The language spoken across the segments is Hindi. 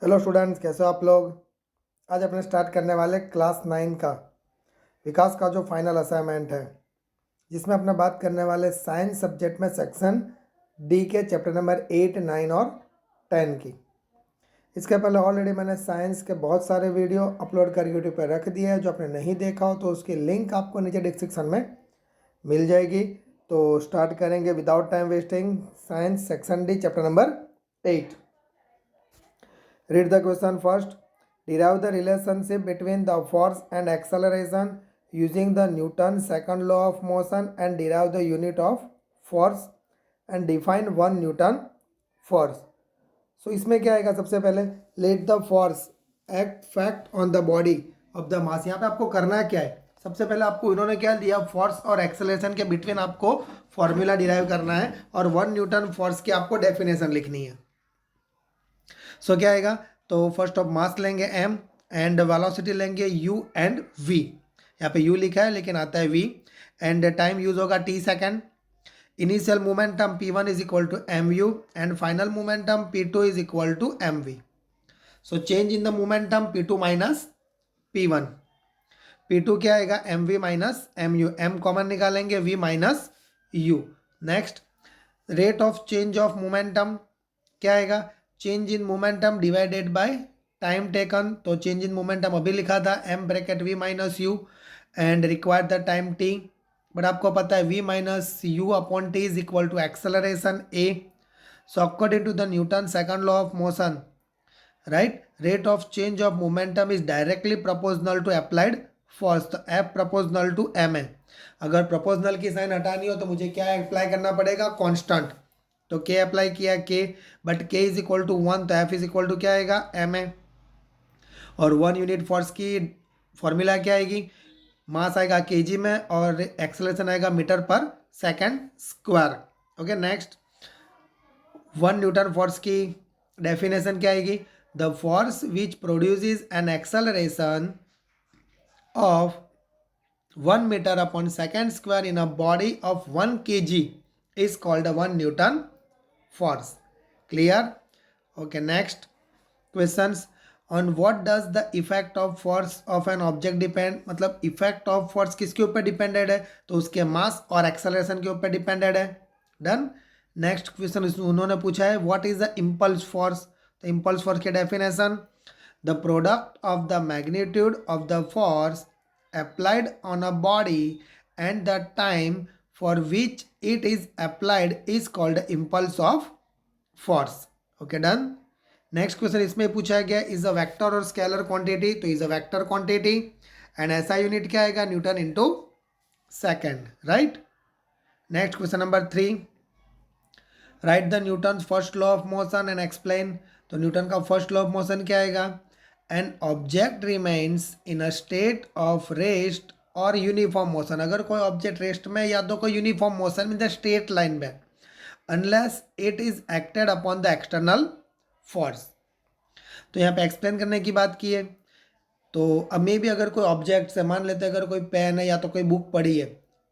हेलो स्टूडेंट्स, कैसे हो आप लोग। आज अपने स्टार्ट करने वाले क्लास 9 का विकास का जो फाइनल असाइनमेंट है, जिसमें अपना बात करने वाले साइंस सब्जेक्ट में सेक्शन डी के चैप्टर नंबर 8, 9 और 10 की। इसके पहले ऑलरेडी मैंने साइंस के बहुत सारे वीडियो अपलोड कर यूट्यूब पर रख दिए हैं। जो आपने नहीं देखा हो तो उसकी लिंक आपको नीचे डिस्क्रिप्शन में मिल जाएगी। तो स्टार्ट करेंगे without time wasting science section D chapter number 8। Read the question first. Derive the relationship between the force and acceleration using the Newton's second law of motion and derive the unit of force and define 1 Newton force. So इसमें क्या आएगा, सबसे पहले let the force act fact on the body of the mass। यहाँ पे आपको करना क्या है, सबसे पहले आपको इन्होंने क्या दिया, फोर्स और एक्सेलरेशन के बिटवीन आपको फॉर्मूला डिराइव करना है और 1 न्यूटन फोर्स की आपको डेफिनेशन लिखनी है। सो क्या आएगा, तो फर्स्ट ऑफ मास लेंगे m एंड वेलोसिटी लेंगे u एंड v। यहाँ पे u लिखा है लेकिन आता है v। एंड टाइम यूज होगा t second. Initial momentum p1 is equal to mu and final momentum p2 is equal to mv। So change in the momentum p2 minus p1। p2 क्या आएगा, mv minus mu। m common निकालेंगे, v minus u। Next rate of change of momentum क्या आएगा, change in momentum divided by time taken. तो चेंज इन मोमेंटम अभी लिखा था m bracket v minus U and required the time t, but आपको पता है v minus U upon t is equal to acceleration a। So according to the Newton second law of motion, right, rate of change of momentum is directly proportional to applied force. तो f प्रोपोर्शनल टू m है। अगर प्रोपोर्शनल की साइन हटानी हो तो मुझे क्या अप्लाई करना पड़ेगा, कांस्टेंट। तो k अप्लाई किया k, but k is equal to 1, तो f इज इक्वल टू क्या आएगा, m है। और 1 यूनिट फोर्स की फॉर्मूला क्या आएगी, मास आएगा kg में और एक्सेलरेशन आएगा मीटर पर second square. Okay, next 1 newton force की डेफिनेशन क्या आएगी, the force which produces an acceleration of 1 metre upon second square in a body of 1 kg is called a 1 Newton force. Clear? Okay, next questions. On what does the effect of force of an object depend? मतलब effect of force किसके ऊपर डिपेंडेड है, तो उसके मास और एक्सेलरेशन के ऊपर डिपेंडेड है। डन। नेक्स्ट क्वेश्चन उन्होंने पूछा है what is the impulse force. तो इम्पल्स फोर्स की definition, the product of the magnitude of the force applied on a body and the time for which it is applied is called impulse of force. Okay, done. Next question इसमें पूछा गया इज अ वेक्टर और स्केलर क्वांटिटी। तो is a vector quantity and SI unit क्या आएगा, Newton into second, right. Next question number 3, right the Newton first law of motion and explain. तो न्यूटन का फर्स्ट लॉ ऑफ मोशन क्या आएगा, an object remains in a state of rest और यूनिफॉर्म मोशन। अगर कोई ऑब्जेक्ट रेस्ट में या तो कोई यूनिफॉर्म मोशन में, स्ट्रेट लाइन में, unless it is acted upon the external force. तो यहाँ पे एक्सप्लेन करने की बात की है। तो अब मे भी अगर कोई ऑब्जेक्ट से, मान लेते हैं अगर कोई पेन है या तो कोई बुक पड़ी है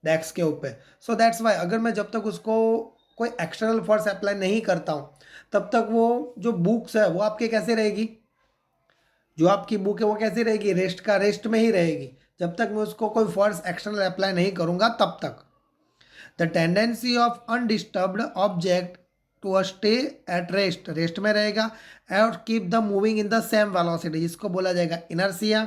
डेस्क के ऊपर, सो दैट्स वाई अगर मैं जब तक उसको कोई एक्सटर्नल फोर्स अप्लाई नहीं करता हूँ तब तक वो जो बुक्स है वो आपके कैसे रहेगी, जो आपकी बुक है वो कैसी रहेगी, रेस्ट का रेस्ट में ही रहेगी। जब तक मैं उसको कोई फोर्स एक्सटर्नल अप्लाई नहीं करूँगा तब तक। The tendency of undisturbed object to stay at rest, rest में रहेगा और keep the moving in the same velocity, जिसको बोला जाएगा inertia.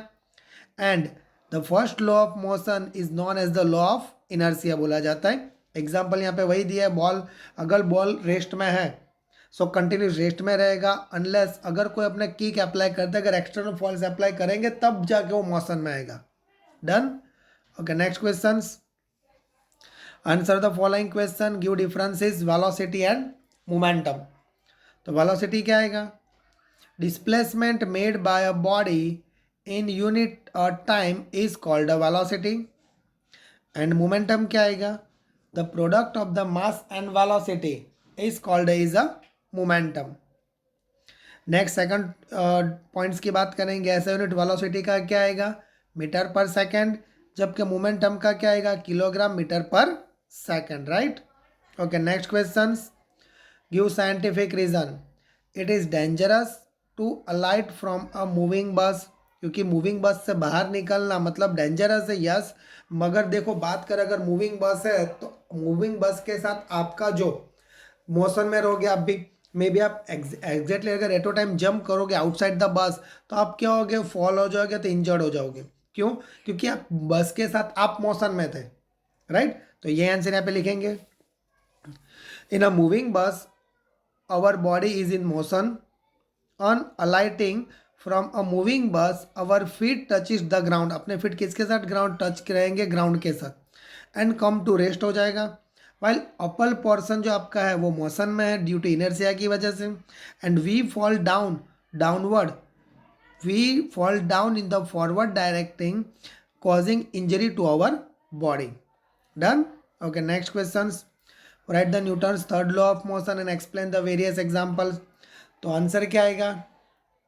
And the first law of motion is known as the law of inertia बोला जाता है। एग्जाम्पल यहाँ पे वही दिया है, बॉल, अगर बॉल रेस्ट में है सो कंटिन्यूस रेस्ट में रहेगा, अनलेस अगर कोई अपने किक अप्लाई करते, अगर एक्सटर्नल फोर्स अप्लाई करेंगे तब जाके वो मोशन में आएगा। Done. Okay, next question, answer the following question, give differences velocity and momentum. तो वेलोसिटी क्या आएगा, displacement made by a body in unit time is called a velocity. And momentum क्या आएगा, the product of the mass and velocity is called is a momentum. Next second points की बात करेंगे, ऐसा यूनिट वेलोसिटी का क्या आएगा, मीटर पर सेकंड, जबकि मोमेंटम का क्या आएगा, किलोग्राम मीटर पर second, right. Okay, next question, give scientific reason, it is dangerous to alight from a moving bus, क्योंकि मूविंग बस से बाहर निकलना मतलब डेंजरस है, यस। मगर देखो बात करें अगर मूविंग बस है तो मूविंग बस के साथ आपका जो मोशन में रहोगे आप भी, मे बी आप एग्जैक्टली अगर एट अ टाइम जंप करोगे आउटसाइड द बस तो आप क्या होगे, फॉल हो जाओगे तो इंजर्ड हो जाओगे। क्यों? क्योंकि आप बस के साथ आप मोशन में थे, राइट। तो ये आंसर यहाँ पे लिखेंगे। In a moving bus our body is in motion, on alighting from a moving bus our feet touches the ground, अपने फीट किसके साथ, ग्राउंड टच करेंगे, ग्राउंड के साथ, एंड कम टू रेस्ट हो जाएगा। वाइल अपर पोर्शन जो आपका है वो मोशन में है ड्यू टू इनर्शिया की वजह से, and we fall down, downward, we fall down in the forward directing causing injury to our body. Done? Okay, next questions. Write the Newton's third law of motion and explain the various examples. तो आंसर क्या आएगा?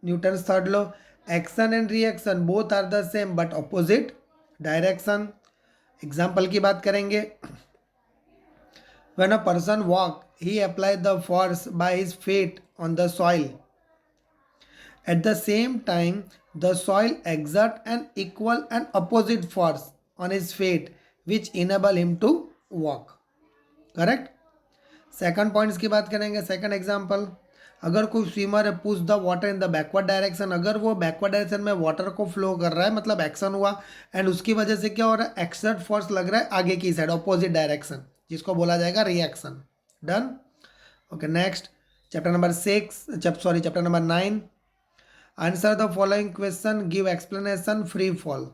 Newton's third law, action and reaction both are the same but opposite direction. Example की बात करेंगे। When a person walk he apply the force by his feet on the soil, at the same time the soil exert an equal and opposite force on his feet which enable him to walk. Correct. Second points की बात करेंगे। सेकंड एग्जांपल, अगर कोई स्विमर है push the water in the backward direction, अगर वो बैकवर्ड डायरेक्शन में वाटर को फ्लो कर रहा है मतलब एक्शन हुआ एंड उसकी वजह से क्या हो रहा है, एक्सर्ट फोर्स लग रहा है आगे की साइड ऑपोजिट डायरेक्शन, जिसको बोला जाएगा reaction. Done. Okay, next chapter number 9। Answer the following question, give explanation free fall.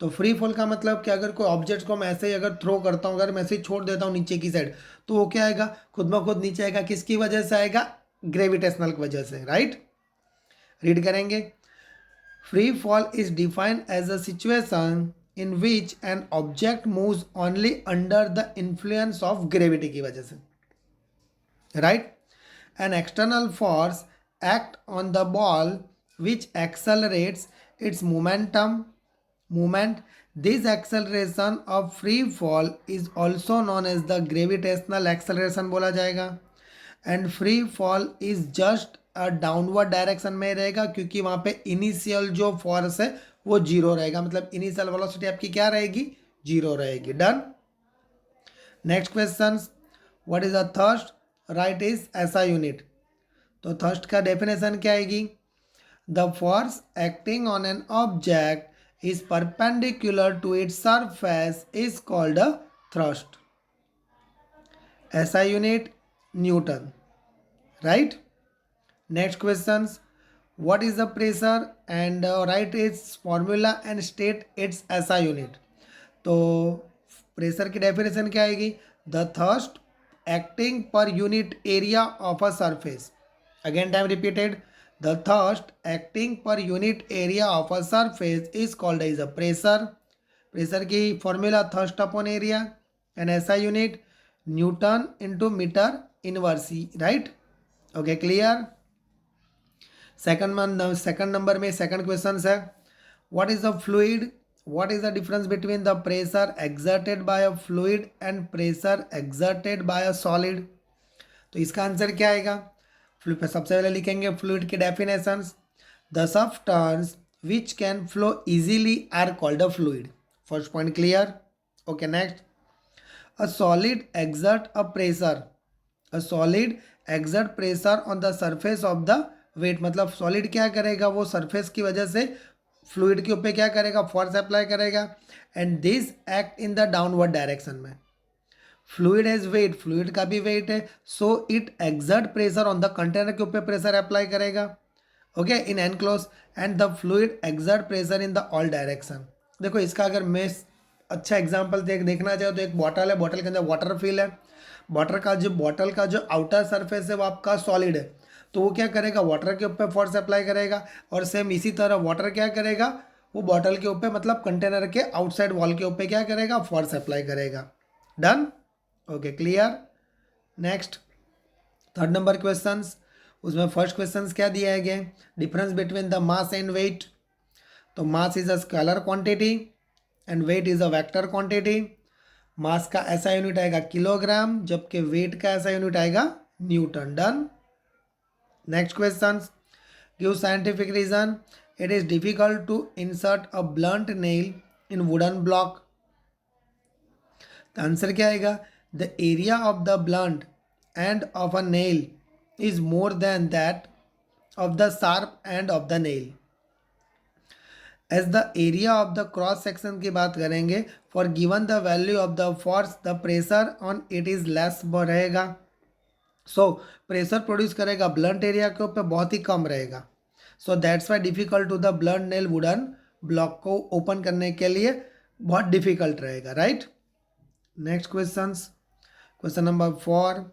तो फ्री फॉल का मतलब कि अगर कोई ऑब्जेक्ट को मैं ऐसे ही अगर थ्रो करता हूँ, अगर मैं ऐसे ही छोड़ देता हूँ नीचे की साइड, तो वो क्या आएगा, खुद ब खुद नीचे आएगा। किसकी वजह से आएगा, ग्रेविटेशनल की वजह से, राइट। रीड करेंगे। Free fall is defined as a situation in which an object moves only under the influence of gravity की वजह से, right. An external force act on the ball which accelerates its movement. This acceleration of free fall is also known as the gravitational acceleration बोला जाएगा। And free fall is just a downward direction में रहेगा, क्योंकि वहाँ पे इनिशियल जो फोर्स है वो जीरो रहेगा, मतलब इनिशियल वेलोसिटी आपकी क्या रहेगी, जीरो रहेगी। Done. Next question, what is a thrust, write is SI unit. तो थर्स्ट का डेफिनेशन क्या आएगी, the force acting on an object is perpendicular to its surface is called a thrust. SI unit newton, right. Next question, what is the pressure and write its formula and state its SI unit. तो प्रेशर की डेफिनेशन क्या आएगी, the thrust acting per unit area of a surface. Again time repeated, the thrust acting per unit area of a surface is called as a pressure. Pressure की formula thrust upon area and SI unit newton into metre inverse, right. Okay, clear. Second number में सेकंड क्वेश्चन है, what is the fluid, what is the difference between the pressure exerted by a fluid and pressure exerted by a solid. तो इसका आंसर क्या आएगा, सबसे पहले लिखेंगे फ्लूइड की definitions, the substance which can flow easily are called a fluid. First point clear. Okay, next, a solid exert a pressure, a solid exert pressure on the surface of the weight, मतलब सॉलिड क्या करेगा, वो सरफेस की वजह से फ्लूइड के ऊपर क्या करेगा, फोर्स अप्लाई करेगा, and this act in the downward direction में। फ्लूइड हैज वेट, फ्लूइड का भी वेट है, so it exert pressure on the container के ऊपर प्रेशर अप्लाई करेगा, okay, in enclose, and the fluid exert pressure in the all direction. देखो इसका अगर मैं अच्छा एग्जांपल देखना चाहो तो एक बॉटल है, बॉटल के अंदर वाटर फिल है, बॉटल का जो आउटर सरफेस है वो आपका सॉलिड है, तो वो क्या करेगा, वाटर के ऊपर फोर्स अप्लाई करेगा, और सेम इसी तरह वाटर क्या करेगा, वो बॉटल के ऊपर मतलब कंटेनर के आउटसाइड वॉल के ऊपर क्या करेगा, फोर्स अप्लाई करेगा। Done. Okay, clear. Next third number questions, उसमें फर्स्ट क्वेश्चंस क्या दिया है गया, difference between the mass and weight. तो mass is a scalar quantity and weight is a vector quantity. Mass का ऐसा यूनिट आएगा किलोग्राम, जबकि वेट का ऐसा यूनिट आएगा newton. Done. Next question, give scientific reason. It is difficult to insert a blunt nail in wooden block. तो आंसर क्या आएगा? The area of the blunt end of a nail is more than that of the sharp end of the nail. As the area of the cross section की बात करेंगे, for given the value of the force the pressure on it is less रहेगा. सो प्रेशर प्रोड्यूस करेगा ब्लंट एरिया के ऊपर बहुत ही कम रहेगा. So that's why difficult to the blunt nail wooden block को ओपन करने के लिए बहुत डिफिकल्ट रहेगा. Right. Next questions. Question number 4.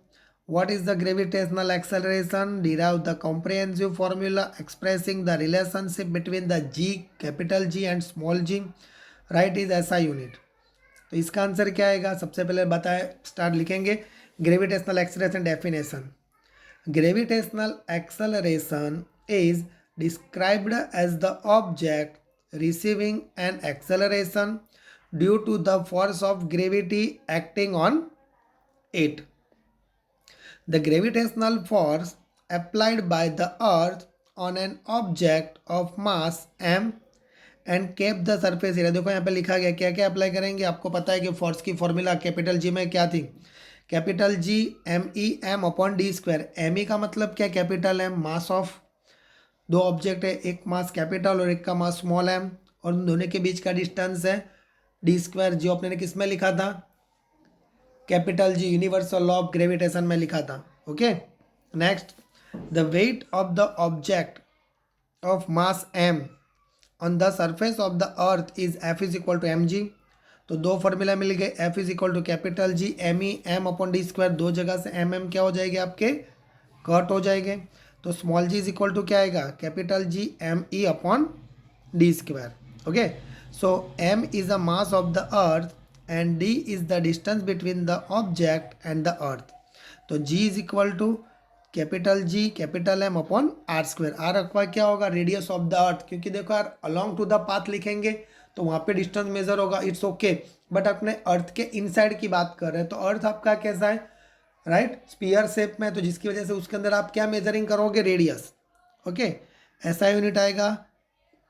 What is the gravitational acceleration? Derive the comprehensive formula expressing the relationship between the g, capital G and small g. Right is SI unit. तो इसका आंसर क्या आएगा? सबसे पहले बताए स्टार्ट लिखेंगे. Gravitational acceleration definition. Gravitational acceleration is described as the object receiving an acceleration due to the force of gravity acting on it. The gravitational force applied by the earth on an object of mass m and kept the surface area. देखो यहाँ पे लिखा गया क्या क्या अप्लाई करेंगे. आपको पता है कि फोर्स की फॉर्मूला कैपिटल जी में क्या थी? Capital G M E M upon D square. M E का मतलब क्या? Capital M. मास ऑफ दो ऑब्जेक्ट है, एक मास कैपिटल और एक का मास स्मॉल एम, और उन दोनों के बीच का डिस्टेंस है डी स्क्वायर. जो अपने किस में लिखा था? Capital G universal law of gravitation में लिखा था. Okay. Next. The weight of the object of mass M on the surface of the earth is F is equal to M G. तो दो फॉर्मूला मिल गए. F is equal to capital G M E M upon D square. दो जगह से एम एम क्या हो जाएंगे? आपके कट हो जाएंगे. तो small G is equal to क्या आएगा? Capital G M E upon D square. Okay. So M is the mass of the earth and d is the distance between the object and the earth. तो g is equal to capital G capital M upon R square. R equal क्या होगा? Radius of the earth. क्योंकि देखो यार अलॉन्ग टू द पाथ लिखेंगे तो वहाँ पे डिस्टेंस मेजर होगा. It's okay. बट अपने अर्थ के इनसाइड की बात कर रहे हैं. तो अर्थ आपका कैसा है? राइट. स्पीयर शेप में. तो जिसकी वजह से उसके अंदर आप क्या मेजरिंग करोगे? रेडियस. ओके. ऐसा यूनिट आएगा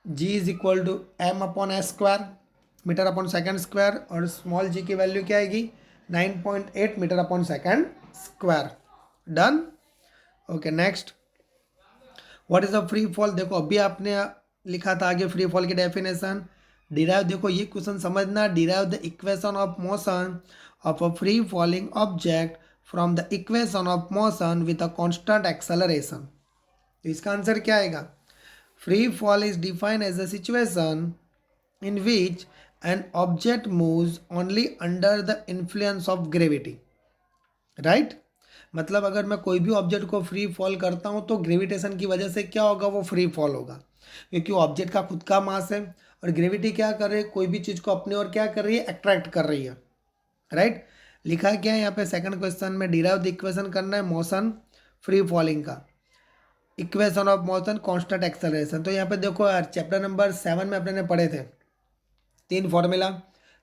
g is equal to M upon S square metre upon second square. और स्मॉल जी की वैल्यू क्या आएगी? 9.8 metre upon second square. Done. Okay. Next. What is a free fall? देखो अभी आपने लिखा था आगे फ्री फॉल की डेफिनेशन. डिराइव. देखो ये क्वेश्चन समझना. Derive the equation of motion of a free falling object from the equation of motion with a constant acceleration. तो इसका आंसर क्या आएगा? Free fall is defined as a situation in which an object moves only under the influence of gravity. Right. मतलब अगर मैं कोई भी ऑब्जेक्ट को फ्री फॉल करता हूँ तो ग्रेविटेशन की वजह से क्या होगा? वो फ्री फॉल होगा. क्योंकि ऑब्जेक्ट का खुद का मास है और ग्रेविटी क्या कर रही है? कोई भी चीज़ को अपनी ओर क्या कर रही है? अट्रैक्ट कर रही है. राइट. लिखा क्या है यहाँ पे सेकंड क्वेश्चन में? डिराइव द इक्वेशन करना है मोशन फ्री फॉलिंग का. Equation of motion constant acceleration. तो यहाँ पे देखो यार चैप्टर नंबर 7 में अपने पढ़े थे तीन formula.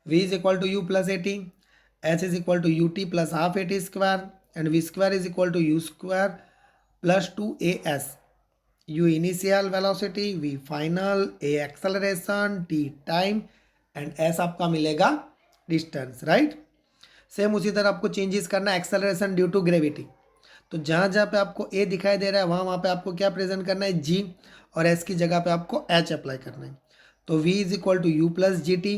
v is equal to you plus A T, H is equal to U T plus half A T square and V square is equal to you square plus 2as. U initial velocity, V final, A acceleration, T time and S आपका मिलेगा डिस्टेंस. राइट. सेम उसी तरह आपको चेंजेस करना है एक्सेलरेशन ड्यू टू ग्रेविटी. तो जहाँ जहाँ पे आपको ए दिखाई दे रहा है वहाँ पे आपको क्या प्रेजेंट करना है? जी. और एस की जगह पे आपको एच अप्लाई करना है. तो v is equal to you plus g t.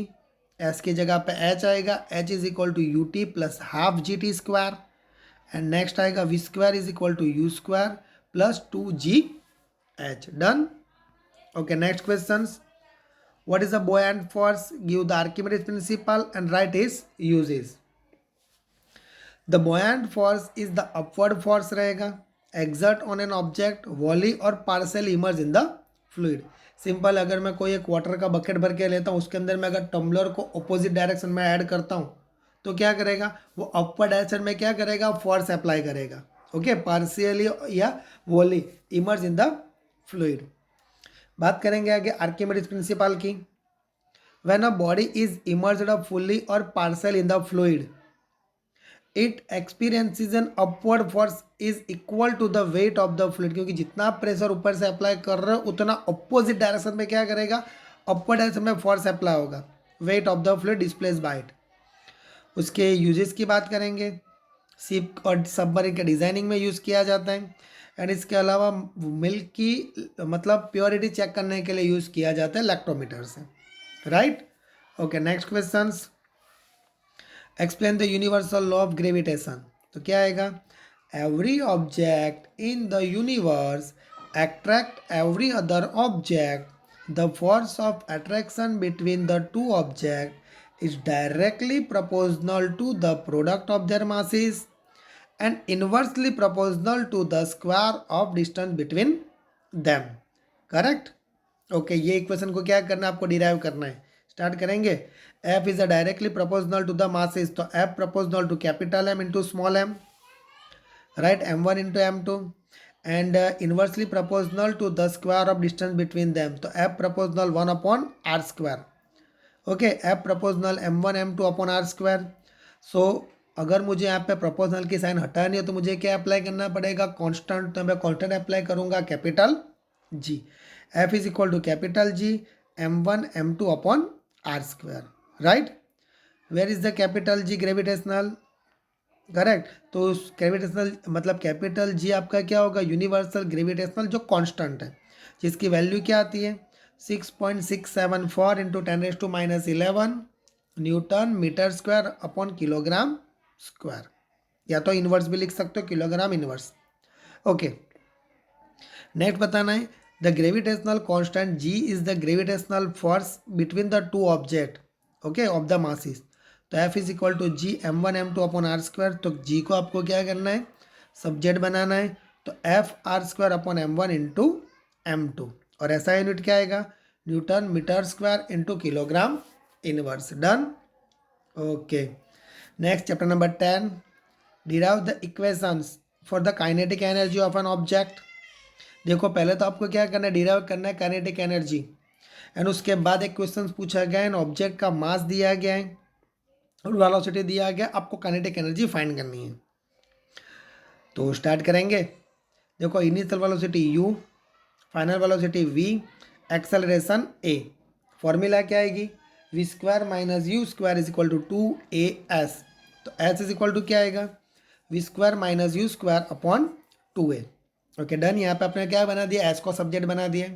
S की जगह पे h आएगा. h is equal to U T plus half g t square and next आएगा v square is equal to you square plus 2gh. Done. Okay. Next question. What is the buoyant force? Give the Archimedes principle and write is uses. The buoyant force is the upward force रहेगा exert on an object volley और parcel emerge in the fluid. Simple. अगर मैं कोई एक वाटर का बकेट भर के लेता हूँ उसके अंदर मैं अगर टम्बलर को अपोजिट डायरेक्शन में ऐड करता हूँ तो क्या करेगा? वो अपवर्ड डायरेक्शन में क्या करेगा? फोर्स अप्लाई करेगा. ओके. पार्शियली या wholly immerse in the fluid. बात करेंगे आगे आर्किमिडीज प्रिंसिपल की. When a body is immersed fully और partial in the fluid it experiences an upward force is equal to the weight of the fluid, क्योंकि जितना आप प्रेशर ऊपर से अप्लाई कर रहे हो उतना अपोजिट डायरेक्शन में क्या करेगा, अपवर्ड डायरेक्शन में फोर्स अप्लाई होगा, wait of the fluid displace bye it. उसके यूजेस की बात करेंगे, शिप और सबमरीन के डिज़ाइनिंग में यूज़ किया जाता है। एंड इसके अलावा मिल्क की मतलब प्योरिटी चेक करने के लिए यूज़ किया जाता है लैक्टोमीटर से, right. Okay, next questions, explain the universal law of gravitation. तो क्या आएगा, every object in the universe attract every other object. The force of attraction between the two objects is directly proportional to the product of their masses and inversely proportional to the square of distance between them. Correct. Okay, ये इक्वेशन को क्या करना है, आपको डिराइव करना है। स्टार्ट करेंगे। F is a directly proportional to the masses, तो F proportional to capital M into small M, right, m1 into m2, and inversely proportional to the square of distance between them, तो F proportional 1/r²। Okay, F proportional m1 m2 upon r²। So अगर मुझे यहाँ पे प्रोपोर्शनल की साइन हटानी है तो मुझे क्या अप्लाई करना पड़ेगा, कांस्टेंट, तो मैं कांस्टेंट अप्लाई करूँगा capital G. F is equal to capital G m1 m2 upon r², right. Where is the capital G, gravitational, correct. तो ग्रेविटेशनल मतलब कैपिटल जी आपका क्या होगा, यूनिवर्सल ग्रेविटेशनल जो कांस्टेंट है, जिसकी वैल्यू क्या आती है 6.674 into 10⁻⁻11 newton metre square upon kilogram square, या तो इनवर्स भी लिख सकते हो, किलोग्राम इनवर्स। ओके, नेक्स्ट बताना है, the gravitational constant G is the gravitational force between the two object, okay, of the masses. तो F is equal to G m1 m2 upon r²। तो जी को आपको क्या करना है, सब्जेक्ट बनाना है, तो F r² upon m1 into m2, और ऐसा यूनिट क्या आएगा, newton metre square into kilogram inverse. Done. Okay, next chapter number 10, derive the equations for the kinetic energy of an object. देखो पहले तो आपको क्या करना है, डिराइव करना है काइनेटिक एनर्जी, एंड उसके बाद एक क्वेश्चन पूछा गया है, ऑब्जेक्ट का मास दिया गया है और वेलोसिटी दिया गया, आपको काइनेटिक एनर्जी फाइंड करनी है। तो स्टार्ट करेंगे। देखो initial velocity u, final velocity v, acceleration a। Formula क्या आएगी, v² minus u² is equal to 2as। तो s इज इक्वल टू क्या आएगा, v² minus u² upon 2a। Okay, done. यहाँ पे आपने क्या बना दिया, s को सब्जेक्ट बना दिया।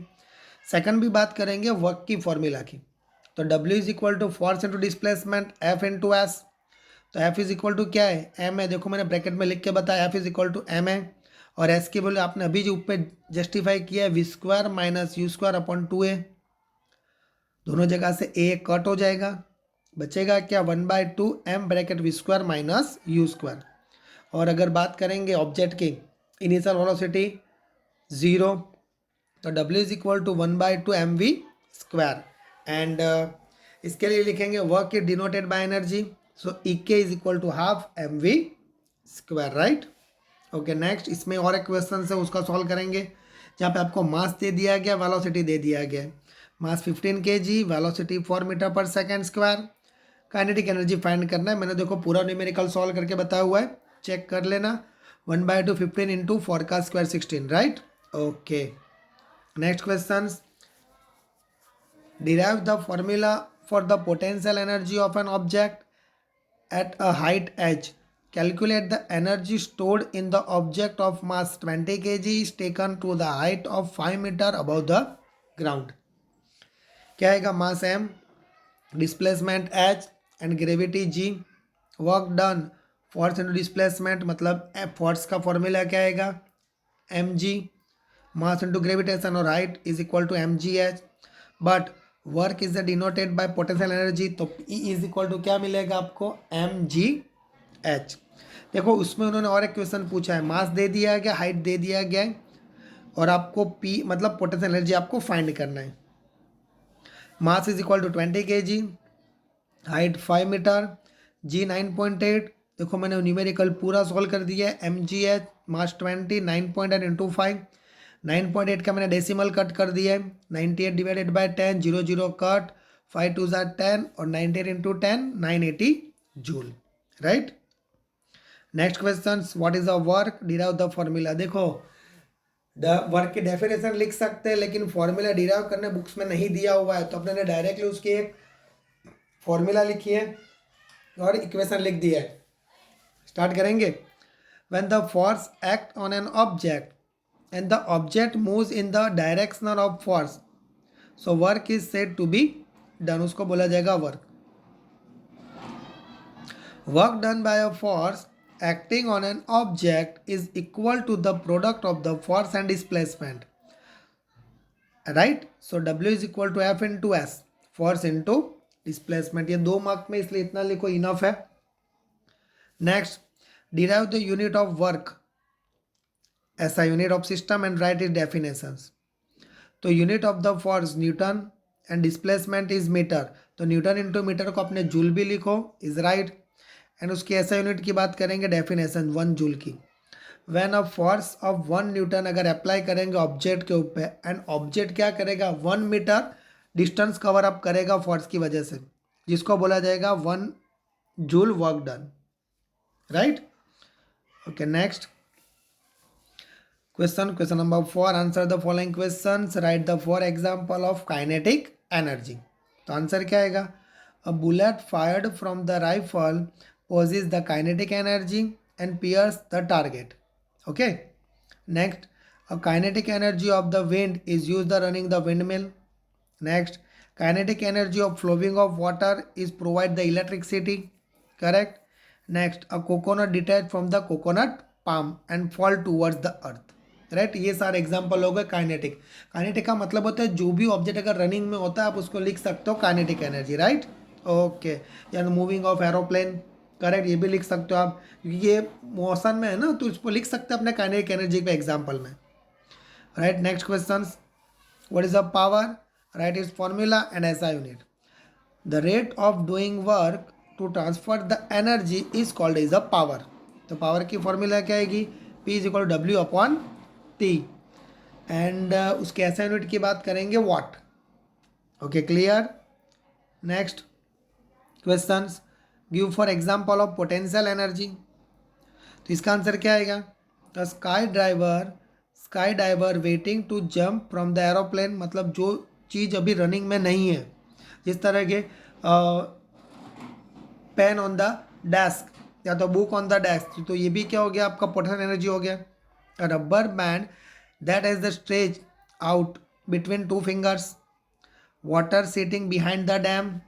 सेकंड भी बात करेंगे वर्क की फॉर्मूला की, तो W is equal to force into displacement F into S. तो F इज इक्वल टू क्या है, M है, देखो मैंने ब्रैकेट में लिख के बताया, F is equal to M है, और S की वैल्यू आपने अभी जो ऊपर जस्टिफाई किया है v² minus u² upon 2a। दोनों जगह से a कट हो जाएगा, बचेगा क्या 1/2 m bracket v² minus u²। और अगर बात करेंगे ऑब्जेक्ट की इनिशियल वेलोसिटी 0, तो W is equal to 1/2 mv², and इसके लिए लिखेंगे work is denoted by energy, so EK is equal to half mv², right. Okay, next इसमें और एक क्वेश्चन है, उसका सॉल्व करेंगे, जहाँ पे आपको मास दे दिया गया, वेलोसिटी दे दिया गया है। मास 15 kg, वेलोसिटी 4 मीटर पर second square, kinetic energy find करना है। मैंने देखो पूरा न्यूमेरिकल सॉल्व करके बताया हुआ है, चेक कर लेना। 1/2 15 इंटू 4 का square 16, right. Okay, next question, derive the formula for the potential energy of an object at a height h. Calculate the energy stored in the object of mass 20 kg is taken to the height of 5 meter above the ground. क्या आएगा, mass m, displacement h and gravity g, work done, force into displacement मतलब फोर्स का फॉर्मूला क्या आएगा mg, मास इंटू ग्रेविटेशन और height is equal to mgh, but work is denoted by potential energy, तो E इज इक्वल टू क्या मिलेगा आपको mgh। देखो उसमें उन्होंने और एक क्वेश्चन पूछा है, मास दे दिया गया, हाइट दे दिया गया है, और आपको P मतलब पोटेंशियल एनर्जी आपको फाइंड करना है। Mass is equal to 20 kg, height 5 metre, G 9.8। देखो मैंने न्यूमेरिकल पूरा सॉल्व कर दिया है, mgh मास 20 9.8 इंटू 5, 9.8 का मैंने डेसिमल कट कर दिया है, 98 डिवाइडेड बाय 10, 0 0 कट, 5 2 10, और 98 into 10 980 joule, right. Next question, what is the work, derive the formula. देखो वर्क की डेफिनेशन लिख सकते हैं लेकिन फॉर्मूला डिराइव करने बुक्स में नहीं दिया हुआ है, तो अपने ने डायरेक्टली उसकी एक फॉर्मूला लिखी है और इक्वेशन लिख दिया है। स्टार्ट करेंगे। When the force act on an object and the object moves in the direction of force, so work is said to be done, उसको बोला जाएगा work. Work done by a force acting on an object is equal to the product of the force and displacement, right? So W is equal to F into S, force into displacement। ये 2 मार्क में इसलिए इतना लिखो, इनफ है। Next, derive the unit of work SI unit of system and write its definitions। तो unit of the force newton and displacement is metre, तो न्यूटन इंटू मीटर को अपने जूल भी लिखो, इज राइट। एंड उसकी ऐसा यूनिट की बात करेंगे, डेफिनेशन 1 जूल की। When a force of 1 Newton अगर अप्लाई करेंगे ऑब्जेक्ट के ऊपर एंड ऑब्जेक्ट क्या करेगा 1 मीटर डिस्टेंस कवर अप करेगा फोर्स की वजह से, जिसको बोला जाएगा 1 joule work done, right. Okay, next question number 4, answer the following questions, right the 4 example of kinetic energy. तो आंसर क्या आएगा, a bullet fired from the rifle possesses the kinetic energy and pierce the target, okay। Next, a kinetic energy of the wind is used for running the windmill। Next, kinetic energy of flowing of water is provide the electricity, correct। Next, a coconut detached from the coconut palm and fall towards the earth, right. ये सारे एग्जाम्पल हो गए काइनेटिक। काइनेटिक का मतलब होता है जो भी ऑब्जेक्ट अगर रनिंग में होता है आप उसको लिख सकते हो काइनेटिक एनर्जी, राइट। ओके, यानी मूविंग ऑफ एरोप्लेन, करेक्ट, ये भी लिख सकते हो आप, क्योंकि ये मोशन में है ना, तो इसको लिख सकते हैं अपने काइनेटिक एनर्जी पे एग्जाम्पल में, right. Next question, what is a power, write is formula and SI unit. The rate of doing work to transfer the energy is called is a power. तो पावर की फॉर्मूला क्या आएगी, P is equal W upon T, and उसके एसआई यूनिट की बात करेंगे watt. Okay, clear. Next questions, give four example of potential energy. तो इसका आंसर क्या आएगा, the skydiver waiting to jump from the aeroplane, मतलब जो चीज़ अभी रनिंग में नहीं है, जिस तरह के पेन ऑन द डेस्क या तो बुक ऑन द डेस्क, तो ये भी क्या हो गया आपका पोटेंशियल एनर्जी हो गया। Rubber band that is the stretch out between 2 fingers, water sitting behind the dam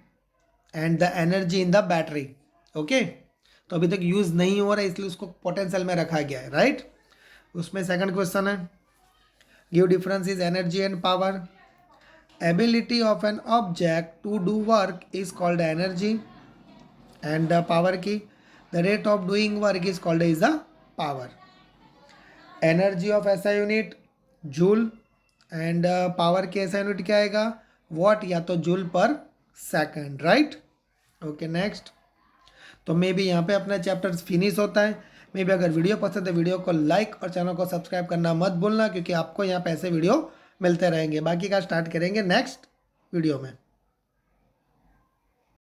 and the energy in the battery, okay. तो अभी तक यूज नहीं हो रहा है इसलिए उसको पोटेंशियल में रखा गया है, राइट। उसमें सेकंड क्वेश्चन है, give difference is energy and power. Ability of an object to do work is called energy and power की the rate of doing work is called is the power. Energy of SI unit joule and power के ऐसा यूनिट क्या आएगा वॉट या तो जूल पर सेकंड, राइट। Okay, next. तो मे भी यहाँ पे अपना चैप्टर फिनिश होता है। मे भी अगर वीडियो पसंद है वीडियो को लाइक और चैनल को सब्सक्राइब करना मत भूलना, क्योंकि आपको यहाँ पे ऐसे वीडियो मिलते रहेंगे। बाकी का स्टार्ट करेंगे नेक्स्ट वीडियो में।